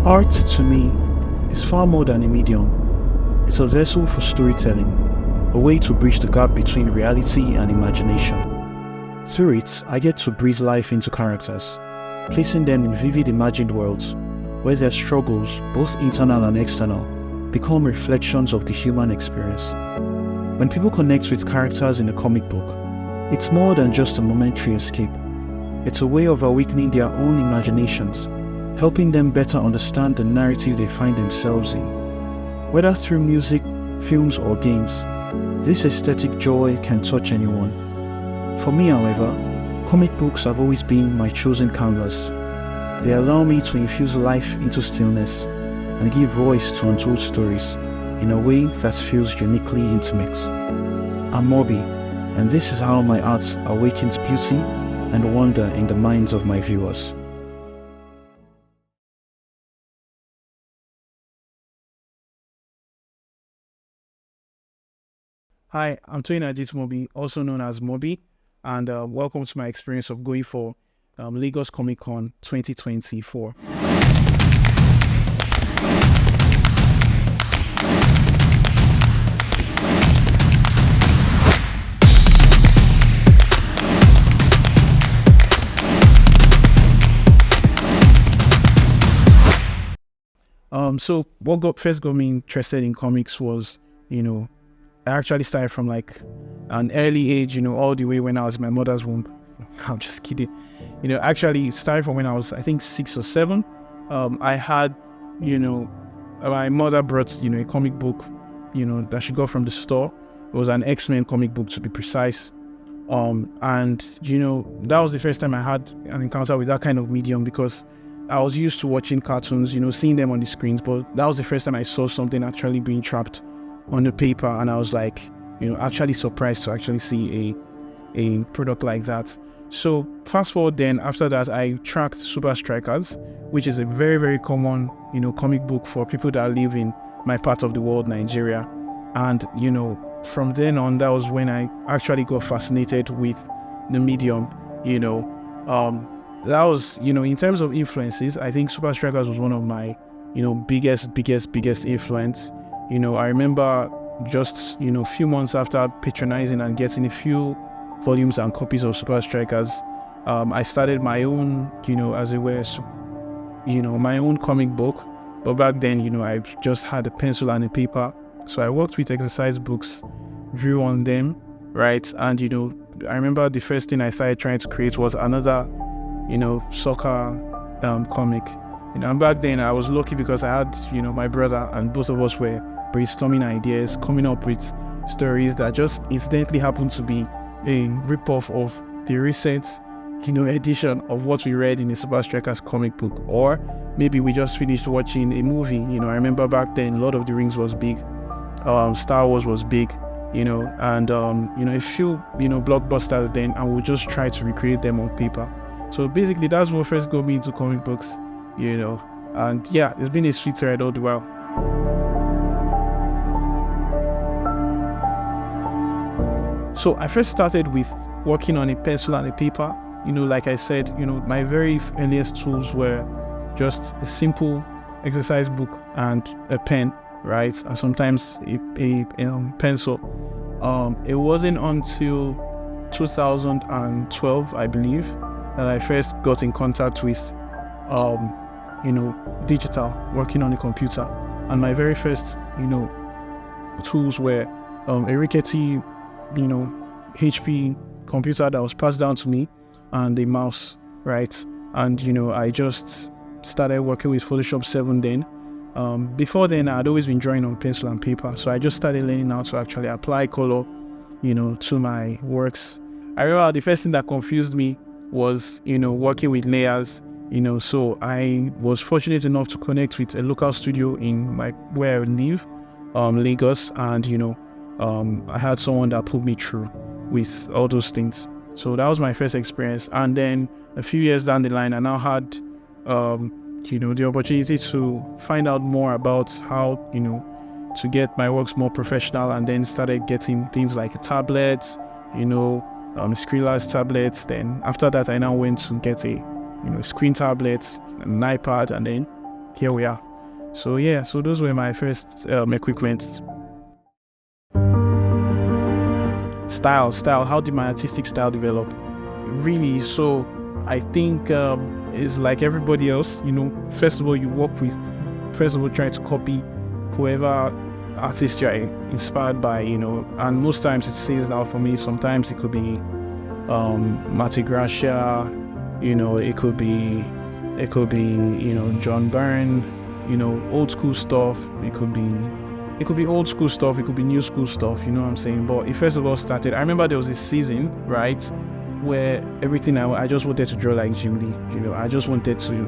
Art, to me, is far more than a medium. It's a vessel for storytelling, a way to bridge the gap between reality and imagination. Through it, I get to breathe life into characters, placing them in vivid imagined worlds, where their struggles, both internal and external, become reflections of the human experience. When people connect with characters in a comic book, it's more than just a momentary escape. It's a way of awakening their own imaginations, helping them better understand the narrative they find themselves in. Whether through music, films, or games, this aesthetic joy can touch anyone. For me, however, comic books have always been my chosen canvas. They allow me to infuse life into stillness and give voice to untold stories in a way that feels uniquely intimate. I'm Morby, and this is how my art awakens beauty and wonder in the minds of my viewers. Hi, I'm Morby, also known as Morby, and welcome to my experience of going for Lagos Comic Con 2024. So what first got me interested in comics was, I actually started from like an early age, all the way when I was in my mother's womb. I'm just kidding. Actually started from when I was, I think, 6 or 7. I had, my mother brought, a comic book, that she got from the store. It was an X-Men comic book, to be precise. And, that was the first time I had an encounter with that kind of medium, because I was used to watching cartoons, seeing them on the screens, but that was the first time I saw something actually being trapped on the paper, and I was like, actually surprised to actually see a product like that. So fast forward then, after that, I tracked Super Strikers, which is a very, very common, comic book for people that live in my part of the world, Nigeria. And, from then on, that was when I actually got fascinated with the medium. That was, in terms of influences, I think Super Strikers was one of my, biggest influence. I remember just, a few months after patronizing and getting a few volumes and copies of Super Strikers, I started my own, as it were, my own comic book. But back then, I just had a pencil and a paper. So I worked with exercise books, drew on them, right? And, I remember the first thing I started trying to create was another, soccer comic. And back then I was lucky because I had, my brother, and both of us were brainstorming ideas, coming up with stories that just incidentally happened to be a ripoff of the recent, edition of what we read in the Super Strikers comic book. Or maybe we just finished watching a movie. I remember back then Lord of the Rings was big, Star Wars was big, and a few, blockbusters then, and we'll just try to recreate them on paper. So basically that's what first got me into comic books, and yeah, it's been a sweet ride all the while. So I first started with working on a pencil and a paper. Like I said, my very earliest tools were just a simple exercise book and a pen, right? And sometimes a pencil. It wasn't until 2012, I believe, that I first got in contact with, digital, working on a computer. And my very first, tools were a rickety, HP computer that was passed down to me, and a mouse, right? And, I just started working with Photoshop 7 then. Before then, I had always been drawing on pencil and paper. So I just started learning how to actually apply color, to my works. I remember the first thing that confused me was, working with layers, so I was fortunate enough to connect with a local studio in where I live, Lagos, and, I had someone that put me through with all those things. So that was my first experience. And then a few years down the line, I now had, the opportunity to find out more about how, to get my works more professional, and then started getting things like tablets, screenless tablets. Then after that, I now went to get a screen tablet, an iPad, and then here we are. So yeah, so those were my first equipment. Style. How did my artistic style develop? Really, so I think it's like everybody else. First of all, you work with, try to copy whoever artist you're inspired by. And most times it stays out for me. Sometimes it could be Marty Gracia. It could be John Byrne. Old school stuff. It could be old school stuff, it could be new school stuff, you know what I'm saying? But it first of all started, I remember there was this season, right, where everything I just wanted to draw like Jim Lee, I just wanted to,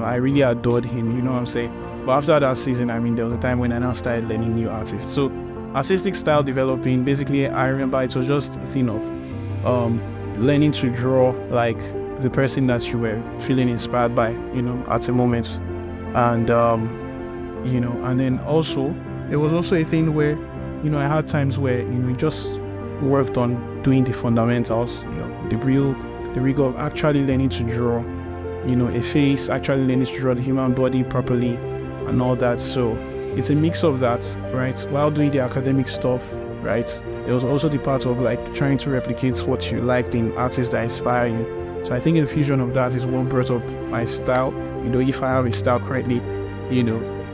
I really adored him, you know what I'm saying? But after that season, there was a time when I now started learning new artists. So artistic style developing, basically, I remember it was just a thing of learning to draw like the person that you were feeling inspired by, at a moment. And, and then also, it was also a thing where, I had times where, just worked on doing the fundamentals, the rigor of actually learning to draw, a face, actually learning to draw the human body properly and all that. So it's a mix of that, right? While doing the academic stuff, right? There was also the part of like trying to replicate what you liked in artists that inspire you. So I think the fusion of that is what brought up my style, if I have a style correctly,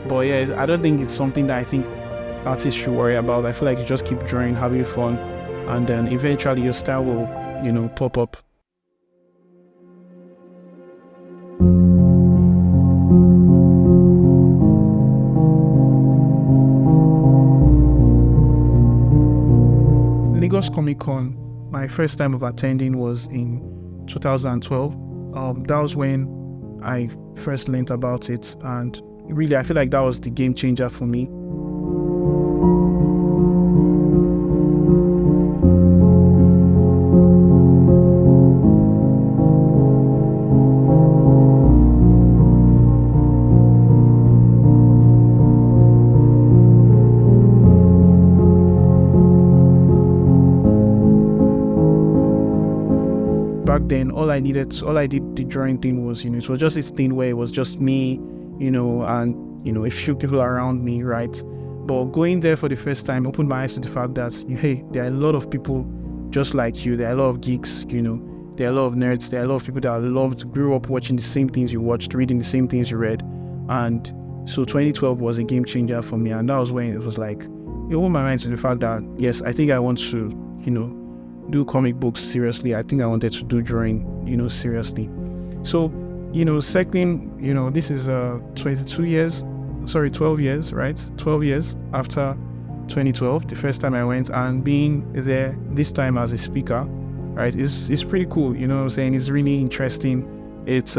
But yeah, I don't think it's something that I think artists should worry about. I feel like you just keep drawing, having fun, and then eventually your style will, pop up. Lagos Comic Con, my first time of attending was in 2012. That was when I first learned about it, and really, I feel like that was the game changer for me. Back then, all I did the drawing thing was, it was just this thing where it was just me, and, a few people around me, right? But going there for the first time opened my eyes to the fact that, hey, there are a lot of people just like you. There are a lot of geeks, there are a lot of nerds. There are a lot of people that grew up watching the same things you watched, reading the same things you read. And so 2012 was a game changer for me. And that was when it was like, it opened my mind to the fact that, yes, I think I want to, do comic books seriously. I think I wanted to do drawing, seriously. So, second, this is 12 years, right? 12 years after 2012, the first time I went, and being there this time as a speaker, right? It's pretty cool, you know what I'm saying? It's really interesting. It's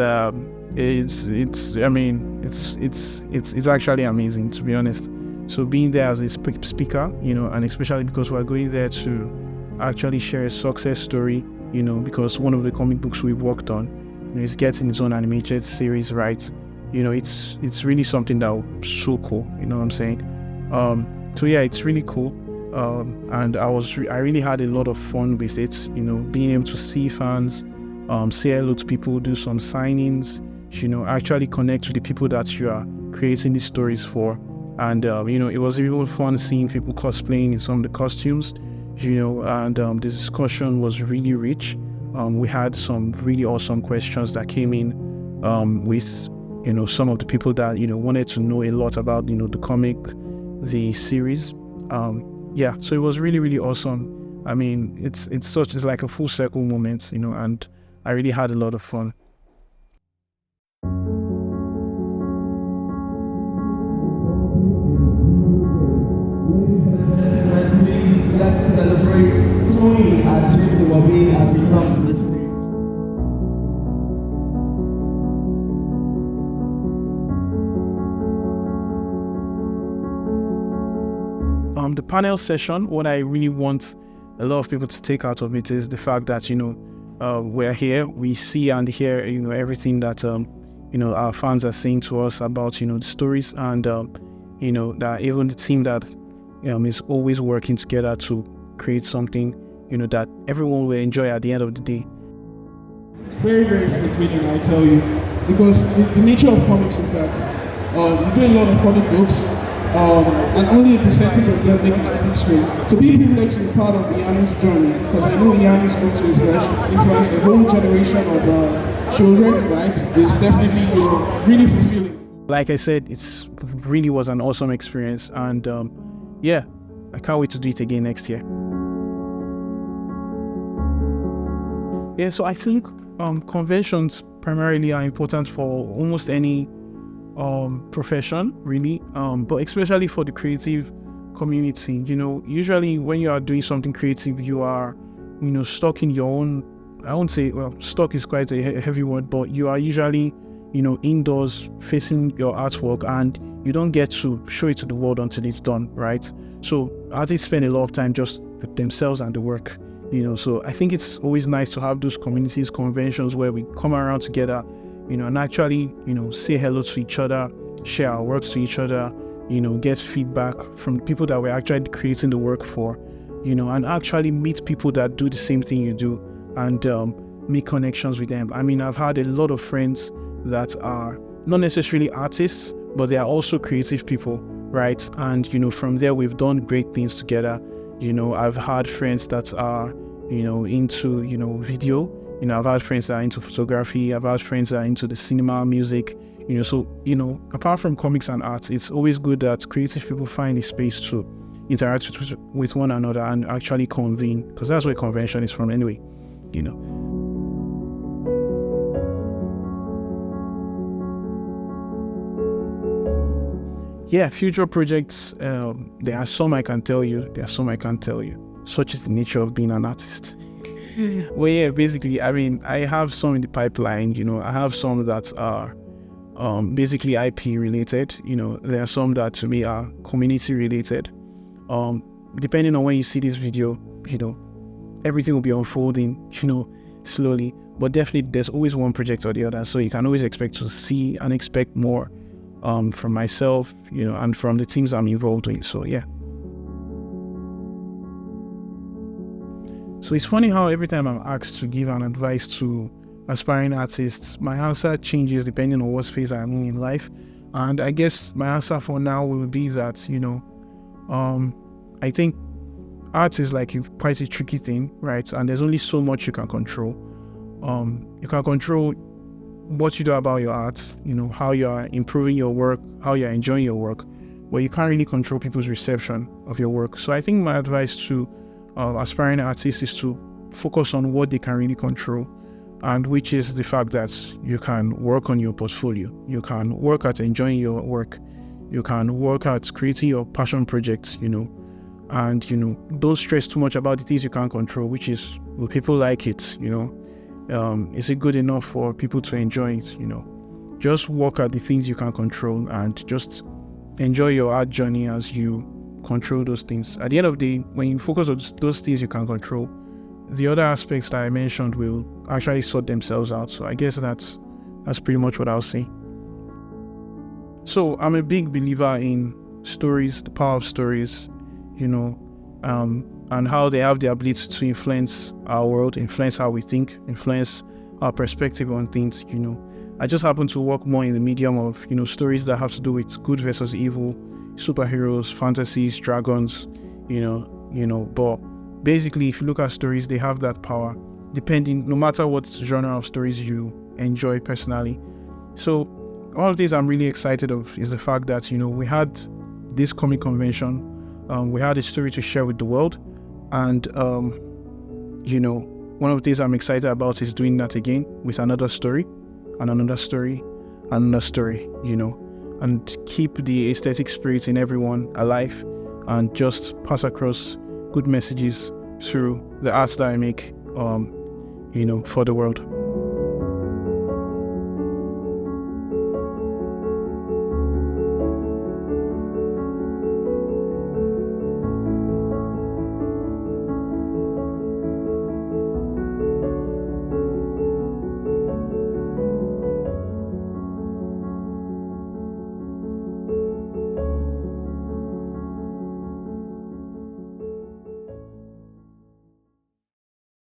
actually amazing, to be honest. So being there as a speaker, and especially because we're going there to actually share a success story, because one of the comic books we've worked on, is getting its own animated series, right? It's really something that was so cool, you know what I'm saying? So yeah, it's really cool. And I really had a lot of fun with it, being able to see fans, say hello to people, do some signings, actually connect to the people that you are creating these stories for. And, it was even fun seeing people cosplaying in some of the costumes, and the discussion was really rich. We had some really awesome questions that came in with, some of the people that, wanted to know a lot about, the comic, the series. So it was really, really awesome. It's like a full circle moment, and I really had a lot of fun. Ladies and gentlemen, please let's celebrate Tony Morby as he comes to the stage. The panel session, what I really want a lot of people to take out of it is the fact that, we're here, we see and hear, everything that, our fans are saying to us about, the stories, and, that even the team that is always working together to create something, that everyone will enjoy at the end of the day. Very, very fascinating, I tell you, because the nature of comics is that I'm doing a lot of comic books, and only a percentage of them make it to the big screen. To be privileged to be part of Iyanu's journey, because I know Iyanu's going to influence a whole generation of children, right? It's definitely really fulfilling. Like I said, it's really was an awesome experience, and yeah, I can't wait to do it again next year. Yeah, so I think conventions primarily are important for almost any profession, really, but especially for the creative community. You know, usually when you are doing something creative, you are, you know, stuck in your own, I won't say, well, stuck is quite a heavy word, but you are usually, you know, indoors facing your artwork, and you don't get to show it to the world until it's done, right? So artists spend a lot of time just with themselves and the work, you know. So I think it's always nice to have those communities, conventions where we come around together, you know, and actually, you know, say hello to each other, share our works to each other, you know, get feedback from people that we're actually creating the work for, you know, and actually meet people that do the same thing you do, and make connections with them. I mean, I've had a lot of friends that are not necessarily artists, but they are also creative people, right? And, you know, from there, we've done great things together. You know, I've had friends that are, you know, into, you know, video. You know, I've had friends that are into photography. I've had friends that are into the cinema, music. You know, so, you know, apart from comics and art, it's always good that creative people find a space to interact with one another and actually convene, because that's where convention is from anyway, you know. Yeah, future projects, there are some I can tell you, there are some I can't tell you. Such is the nature of being an artist. Well, yeah, basically, I mean, I have some in the pipeline, you know. I have some that are basically IP related, you know. There are some that to me are community related. Depending on when you see this video, you know, everything will be unfolding, you know, slowly. But definitely there's always one project or the other, so you can always expect to see and expect more from myself, you know, and from the teams I'm involved in. So yeah. So it's funny how every time I'm asked to give an advice to aspiring artists, my answer changes depending on what phase I'm in life. And I guess my answer for now will be that, you know, I think art is like quite a tricky thing, right? And there's only so much you can control. You can control what you do about your art, you know, how you are improving your work, how you're enjoying your work, but you can't really control people's reception of your work. So I think my advice to aspiring artists is to focus on what they can really control, and which is the fact that you can work on your portfolio, you can work at enjoying your work, you can work at creating your passion projects, you know, and, you know, don't stress too much about the things you can't control, which is, will people like it, you know, is it good enough for people to enjoy it, you know. Just work at the things you can control and just enjoy your art journey as you control those things. At the end of the day, when you focus on those things you can control, the other aspects that I mentioned will actually sort themselves out. So I guess that's pretty much what I'll say. So I'm a big believer in stories, the power of stories, you know, and how they have the ability to influence our world, influence how we think, influence our perspective on things, you know. I just happen to work more in the medium of, you know, stories that have to do with good versus evil, superheroes, fantasies, dragons, you know, but basically if you look at stories, they have that power, depending, no matter what genre of stories you enjoy personally. So one of the things I'm really excited of is the fact that, you know, we had this comic convention, we had a story to share with the world, and you know, one of the things I'm excited about is doing that again with another story, and another story, and another story, you know, and keep the aesthetic spirit in everyone alive, and just pass across good messages through the arts that I make, you know, for the world.